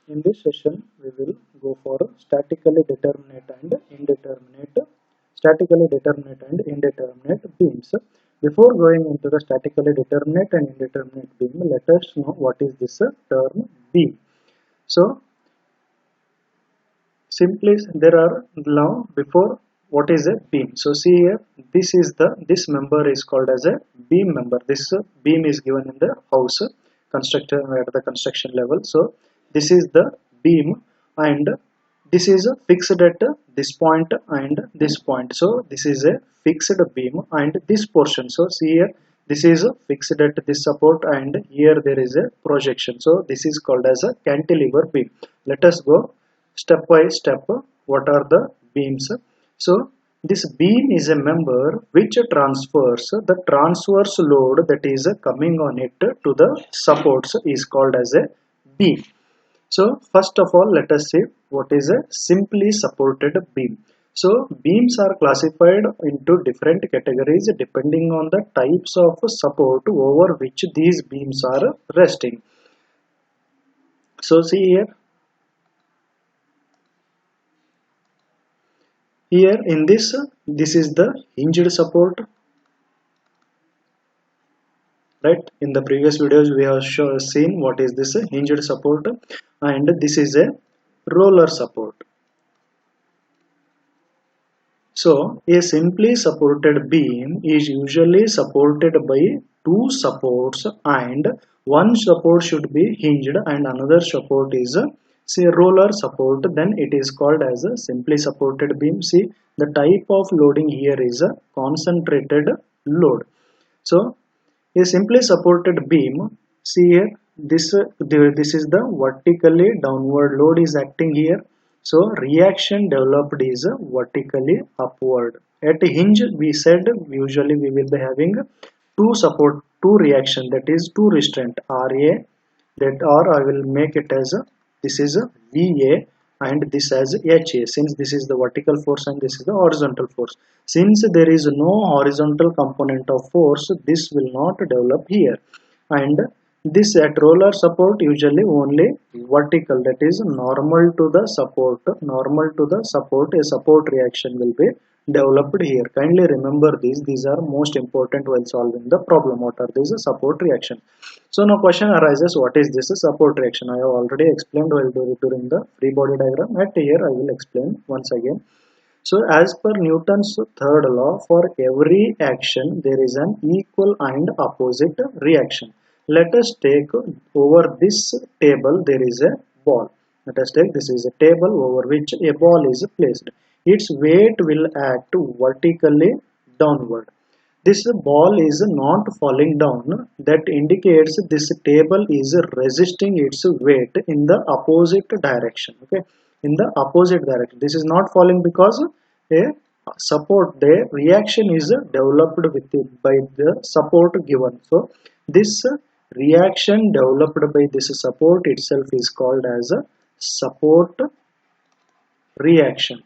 In this session, we will go for statically determinate and indeterminate beams. Before going into the statically determinate and indeterminate beam, let us know what is this term beam. So, simply there are now before what is a beam. So, see here, this member is called as a beam member. This beam is given in the house construction at the construction level. So, this is the beam, and this is fixed at this point and this point. So this is a fixed beam, and this portion, so see here, this is fixed at this support, and here there is a projection. So this is called as a cantilever beam. Let us go step by step. What are the beams? So this beam is a member which transfers the transverse load that is coming on it to the supports is called as a beam. So first of all, let us see what is a simply supported beam. So beams are classified into different categories depending on the types of support over which these beams are resting. So see here. Here in this is the hinged support. Right, in the previous videos we have seen what is this hinged support, and this is a roller support. So a simply supported beam is usually supported by two supports, and one support should be hinged and another support is say roller support. Then it is called as a simply supported beam. See, the type of loading here is a concentrated load. So a simply supported beam, see here, this is the vertically downward load is acting here. So reaction developed is vertically upward. At hinge, we said usually we will be having two reaction, that is two restraint RA, that, or I will make it as this is VA and this as HA, since this is the vertical force and this is the horizontal force. Since there is no horizontal component of force, this will not develop here. And this at roller support usually only vertical, that is normal to the support, a support reaction will be developed here. Kindly remember these are most important while solving the problem. What are these support reaction? So now question arises, what is this support reaction? I have already explained while during the free body diagram. At here I will explain once again. So as per Newton's third law, for every action there is an equal and opposite reaction. Let us take over this table there is a ball. Let us take this is a table over which a ball is placed. Its weight will act vertically downward. This ball is not falling down. That indicates this table is resisting its weight in the opposite direction. Okay, in the opposite direction. This is not falling because a support, the reaction is developed with it by the support given. So this reaction developed by this support itself is called as a support reaction.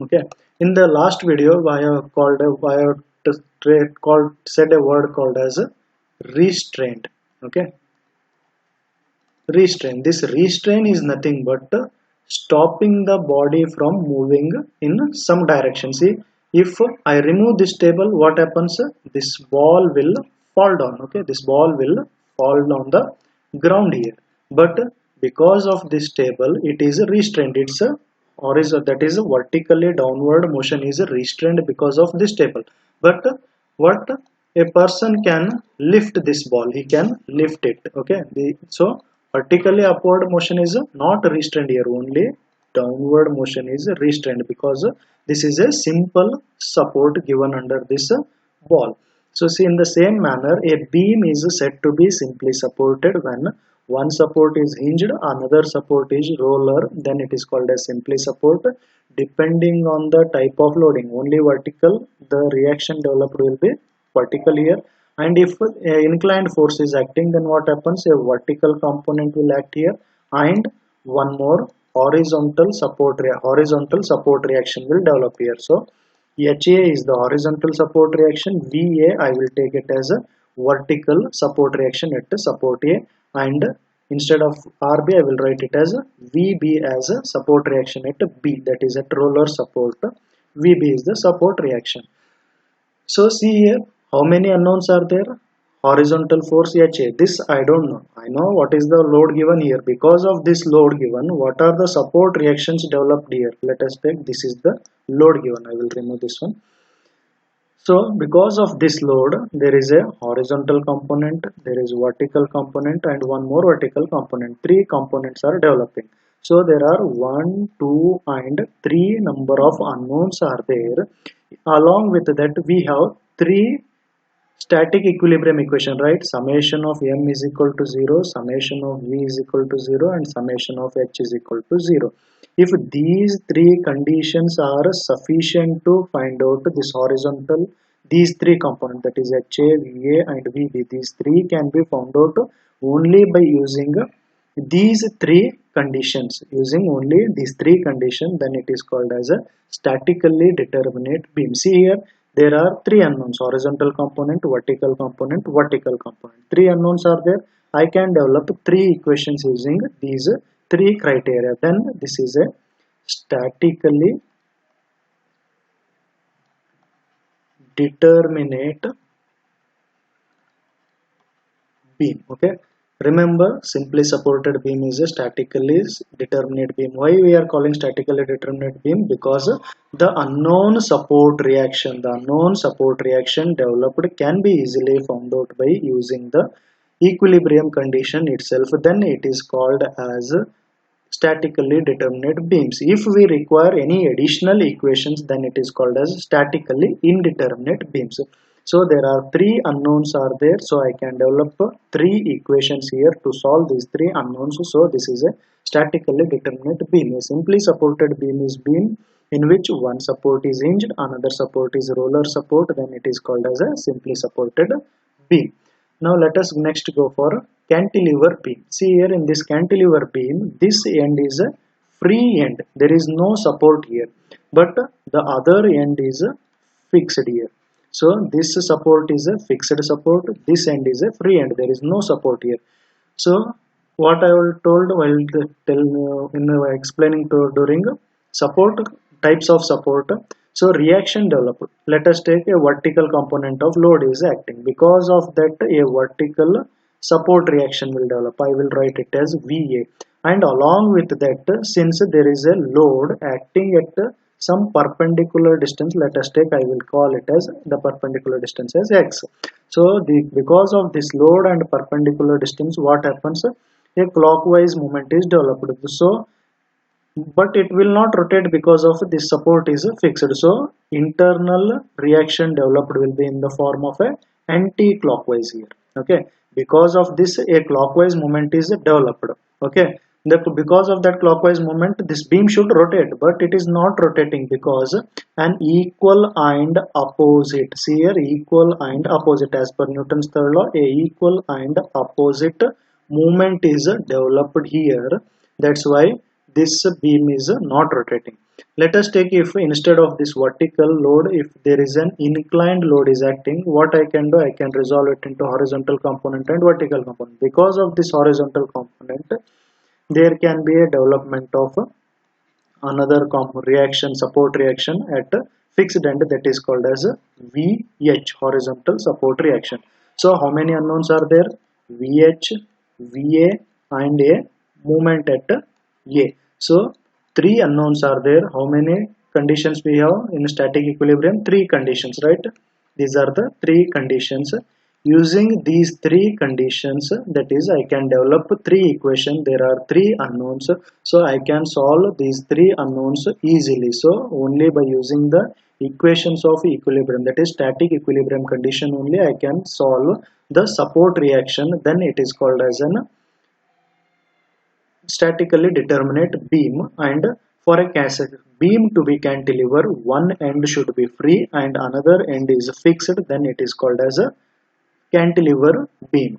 Okay, in the last video I have said a word called as restraint. Okay, restraint. This restraint is nothing but stopping the body from moving in some direction. See, if I remove this table, what happens? This ball will fall down. Okay, this ball will fall down the ground here, but because of this table it is restrained. It's a horizontal, that is a vertically downward motion is restrained because of this table. But what a person can lift this ball, he can lift it. Okay, so vertically upward motion is not restrained here, only downward motion is restrained because this is a simple support given under this ball. So see, in the same manner a beam is said to be simply supported when one support is hinged, another support is roller, then it is called as simply support. Depending on the type of loading, only vertical, the reaction developed will be vertical here, and if inclined force is acting, then what happens? A vertical component will act here, and one more horizontal support reaction will develop here. So HA is the horizontal support reaction, VA I will take it as a vertical support reaction at support A, and Instead of RB, I will write it as VB as a support reaction at B, that is at roller support. VB is the support reaction. So see here, how many unknowns are there? Horizontal force HA. This I don't know. I know what is the load given here. Because of this load given, what are the support reactions developed here? Let us take, this is the load given. I will remove this one. So because of this load, there is a horizontal component, there is vertical component, and one more vertical component. Three components are developing. So there are 1, 2, and 3 number of unknowns are there. Along with that, we have three static equilibrium equation, right? Summation of m is equal to 0, summation of v is equal to 0, and summation of h is equal to 0. If these three conditions are sufficient to find out this horizontal, these three components, that is HA, VA, and VB, these three can be found out only by using these three conditions. Using only these three conditions, then it is called as a statically determinate beam. See here, there are three unknowns: horizontal component, vertical component, vertical component. Three unknowns are there. I can develop three equations using these three criteria. Then this is a statically determinate beam. Okay, remember, simply supported beam is a statically determinate beam. Why we are calling statically determinate beam? Because the unknown support reaction developed can be easily found out by using the equilibrium condition itself. Then it is called as statically determinate beams. If we require any additional equations, then it is called as statically indeterminate beams. So there are three unknowns are there, so I can develop three equations here to solve these three unknowns. So this is a statically determinate beam. A simply supported beam is beam in which one support is hinged, another support is roller support, then it is called as a simply supported beam. Now let us next go for cantilever beam. See here, in this cantilever beam, this end is a free end. There is no support here, but the other end is fixed here. So this support is a fixed support, this end is a free end. There is no support here. So what I will told while explaining during support, types of support. So reaction developed. Let us take a vertical component of load is acting. Because of that, a vertical support reaction will develop. I will write it as VA. And along with that, since there is a load acting at some perpendicular distance, let us take, I will call it as the perpendicular distance as X. So because of this load and perpendicular distance, what happens? A clockwise movement is developed. So but it will not rotate because of this support is fixed. So internal reaction developed will be in the form of a anti-clockwise here. Okay, because of this a clockwise movement is developed. Okay, because of that clockwise movement, this beam should rotate, but it is not rotating because an equal and opposite, see here, equal and opposite, as per Newton's third law, a equal and opposite movement is developed here. That's why this beam is not rotating. Let us take, if instead of this vertical load, if there is an inclined load is acting, what I can do, I can resolve it into horizontal component and vertical component. Because of this horizontal component, there can be a development of another reaction, support reaction at a fixed end, that is called as VH, horizontal support reaction. So how many unknowns are there? VH, VA, and a movement at A. So three unknowns are there. How many conditions we have in static equilibrium? Three conditions, right? These are the three conditions. Using these three conditions, that is, I can develop three equations. There are three unknowns, so I can solve these three unknowns easily. So only by using the equations of equilibrium, that is static equilibrium condition, only I can solve the support reaction. Then it is called as an statically determinate beam. And for a beam to be cantilever, one end should be free and another end is fixed, then it is called as a cantilever beam.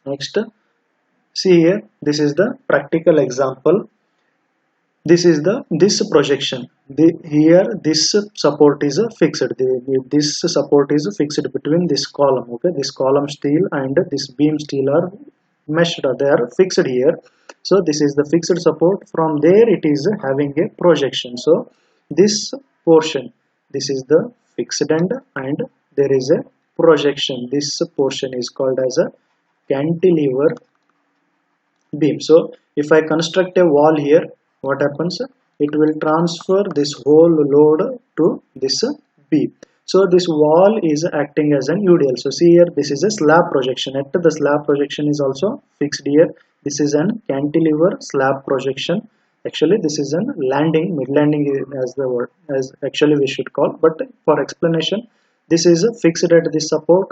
Next, see here, this is the practical example. This is this projection. Here this support is fixed. This support is fixed between this column. Okay, this column steel and this beam steel are meshed, they are fixed here. So this is the fixed support. From there it is having a projection. So this portion, this is the fixed end, and there is a projection. This portion is called as a cantilever beam. So if I construct a wall here, what happens? It will transfer this whole load to this beam. So this wall is acting as an UDL. So see here, this is a slab projection. At the slab projection is also fixed here. This is an cantilever slab projection. Actually this is an landing, mid landing as the word, as actually we should call, but for explanation, this is fixed at this support,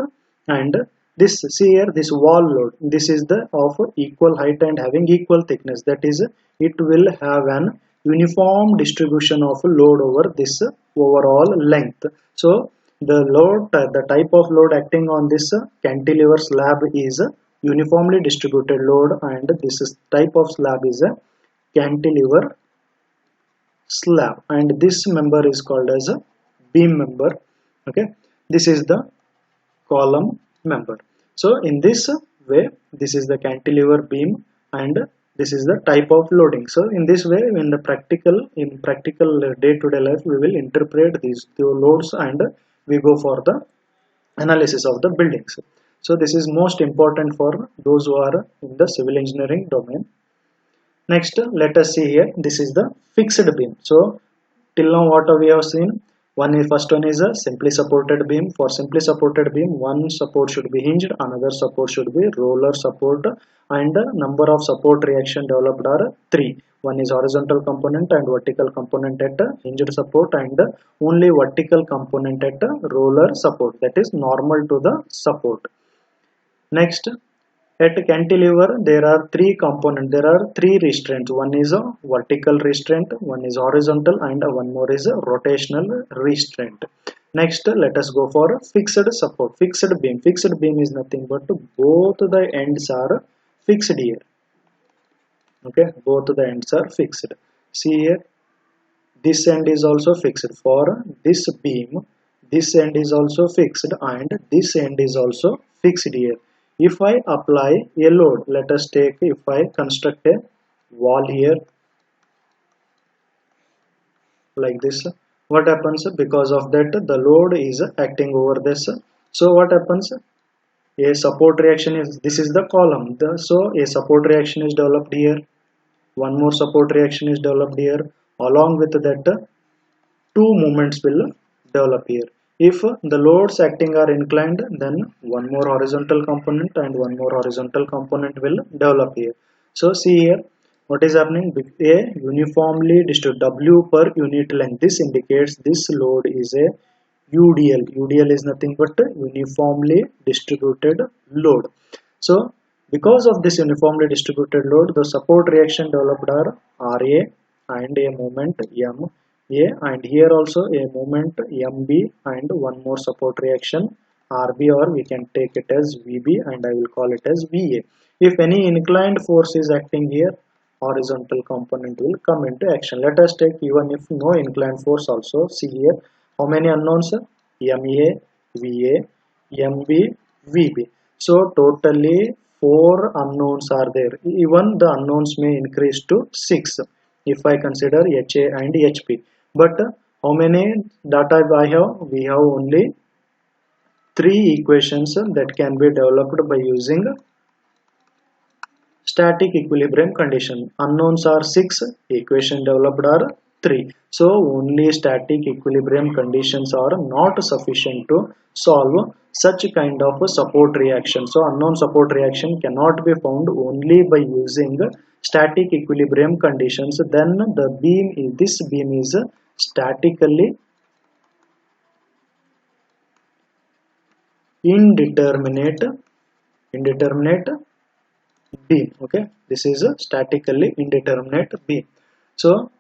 and this, see here, this wall load, this is the of equal height and having equal thickness, that is it will have an uniform distribution of load over this overall length. So the load, the type of load acting on this cantilever slab is uniformly distributed load, and this type of slab is a cantilever slab, and this member is called as a beam member. Okay, this is the column member. So in this way, this is the cantilever beam, and this is the type of loading. So in this way, in practical day-to-day life, we will interpret these two loads and we go for the analysis of the buildings. So this is most important for those who are in the civil engineering domain. Next, let us see here. This is the fixed beam. So till now, what we have seen? First one is a simply supported beam. For simply supported beam, one support should be hinged, another support should be roller support, and number of support reaction developed are 3. One is horizontal component and vertical component at hinged support, and only vertical component at roller support, that is normal to the support. Next, at cantilever, there are 3 components, there are 3 restraints. One is a vertical restraint, one is horizontal, and one more is a rotational restraint. Next, let us go for fixed support, fixed beam. Fixed beam is nothing but both the ends are fixed here. Okay, both the ends are fixed. See here, this end is also fixed. For this beam, this end is also fixed, and this end is also fixed here. If I apply a load, let us take, if I construct a wall here like this, what happens? Because of that, the load is acting over this. So what happens? A support reaction is, this is the column. So a support reaction is developed here. One more support reaction is developed here. Along with that, 2 moments will develop here. If the loads acting are inclined, then one more horizontal component and one more horizontal component will develop here. So see here, what is happening? A uniformly distributed W per unit length. This indicates this load is a UDL. UDL is nothing but uniformly distributed load. So because of this uniformly distributed load, the support reaction developed are RA and a moment M. And here also a moment MB and one more support reaction RB, or we can take it as VB, and I will call it as VA. If any inclined force is acting here, horizontal component will come into action. Let us take even if no inclined force also. See here, how many unknowns? MA, VA, MB, VB. So totally 4 unknowns are there. Even the unknowns may increase to 6 if I consider HA and HP. But how many data I have? We have only 3 equations that can be developed by using static equilibrium condition. Unknowns are 6, equation developed are 3. So only static equilibrium conditions are not sufficient to solve such kind of a support reaction. So unknown support reaction cannot be found only by using static equilibrium conditions. Then the beam is, this beam is statically indeterminate beam. Okay, this is a statically indeterminate beam. So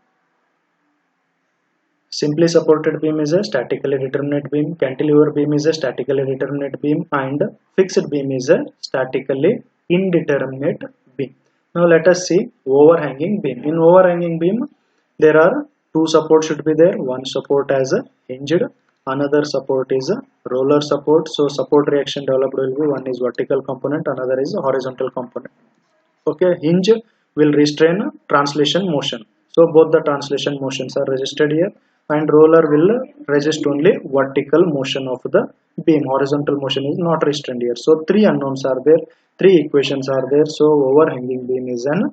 simply supported beam is a statically determinate beam, cantilever beam is a statically determinate beam, and fixed beam is a statically indeterminate beam. Now let us see overhanging beam. In overhanging beam, there are 2 supports should be there. One support as a hinged, another support is a roller support. So support reaction developed will be one is vertical component, another is horizontal component. Okay, hinge will restrain translation motion. So both the translation motions are registered here, and roller will resist only vertical motion of the beam. Horizontal motion is not restrained here. So three unknowns are there, three equations are there. So overhanging beam is an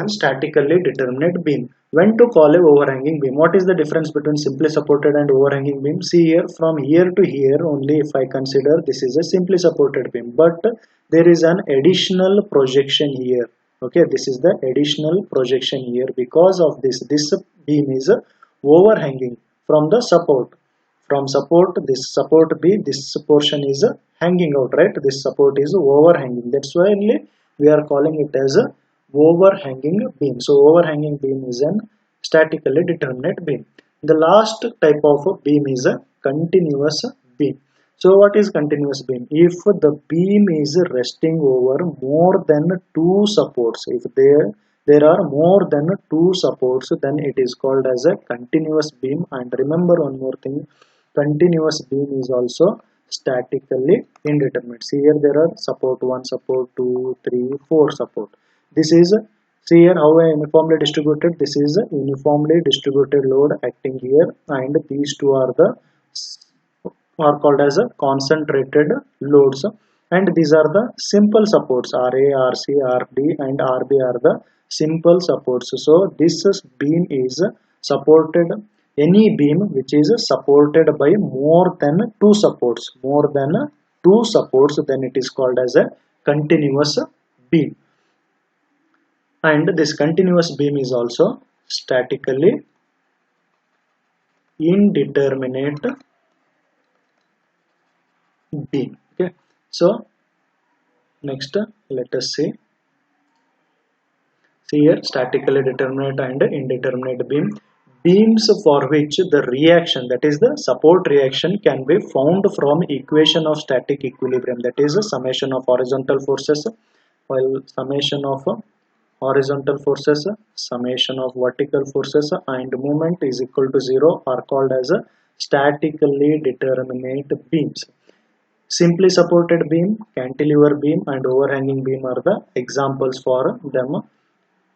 statically determinate beam. When to call a overhanging beam? What is the difference between simply supported and overhanging beam? See here, from here to here only if I consider this is a simply supported beam, but there is an additional projection here. Okay, this is the additional projection here. Because of this beam is overhanging from the support. From support, this support B, this portion is hanging out, right? This support is overhanging. That's why only we are calling it as a overhanging beam. So overhanging beam is an statically determinate beam. The last type of beam is a continuous beam. So what is continuous beam? If the beam is resting over more than two supports, if there are more than two supports, then it is called as a continuous beam. And remember one more thing, continuous beam is also statically indeterminate. See here there are support 1, support 2, 3, 4 support. This is, see here how I uniformly distributed. This is a uniformly distributed load acting here, and these two are called as a concentrated loads, and these are the simple supports. RA, RC, RD and RB are the simple supports. So this beam is supported, any beam which is supported by more than two supports, then it is called as a continuous beam. And this continuous beam is also statically indeterminate beam. Okay, so next let us see here statically determinate and indeterminate beam. Beams for which the reaction, that is the support reaction, can be found from equation of static equilibrium, that is a summation of horizontal forces, while summation of horizontal forces, summation of vertical forces and moment is equal to 0, are called as a statically determinate beams. Simply supported beam, cantilever beam and overhanging beam are the examples for them.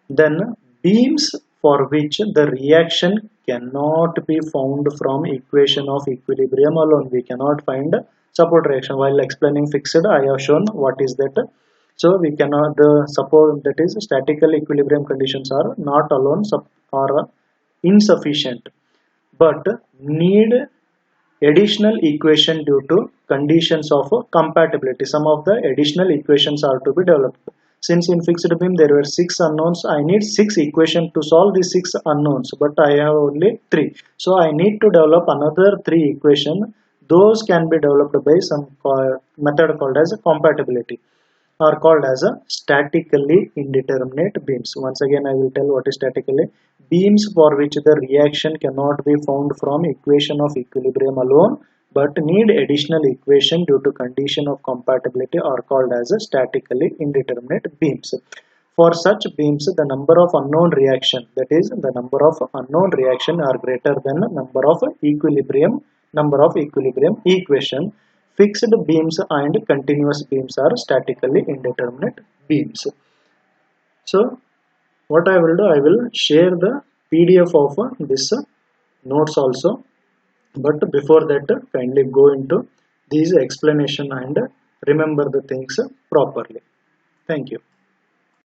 Then beams for which the reaction cannot be found from equation of equilibrium alone. We cannot find support reaction. While explaining fixed, I have shown what is that. So we cannot, the support, that is statical equilibrium conditions are not alone are insufficient, but need additional equation due to conditions of compatibility. Some of the additional equations are to be developed. Since in fixed beam there were 6 unknowns, I need 6 equations to solve these 6 unknowns, but I have only 3. So I need to develop another 3 equations. Those can be developed by some method called as compatibility, are called as a statically indeterminate beams. Once again I will tell what is statically. Beams for which the reaction cannot be found from equation of equilibrium alone, but need additional equation due to condition of compatibility, are called as a statically indeterminate beams. For such beams, the number of unknown reaction, that is the number of unknown reaction, are greater than number of equilibrium equation. Fixed beams and continuous beams are statically indeterminate beams. So what I will do, I will share the PDF of this notes also, but before that kindly go into these explanation and remember the things properly. Thank you.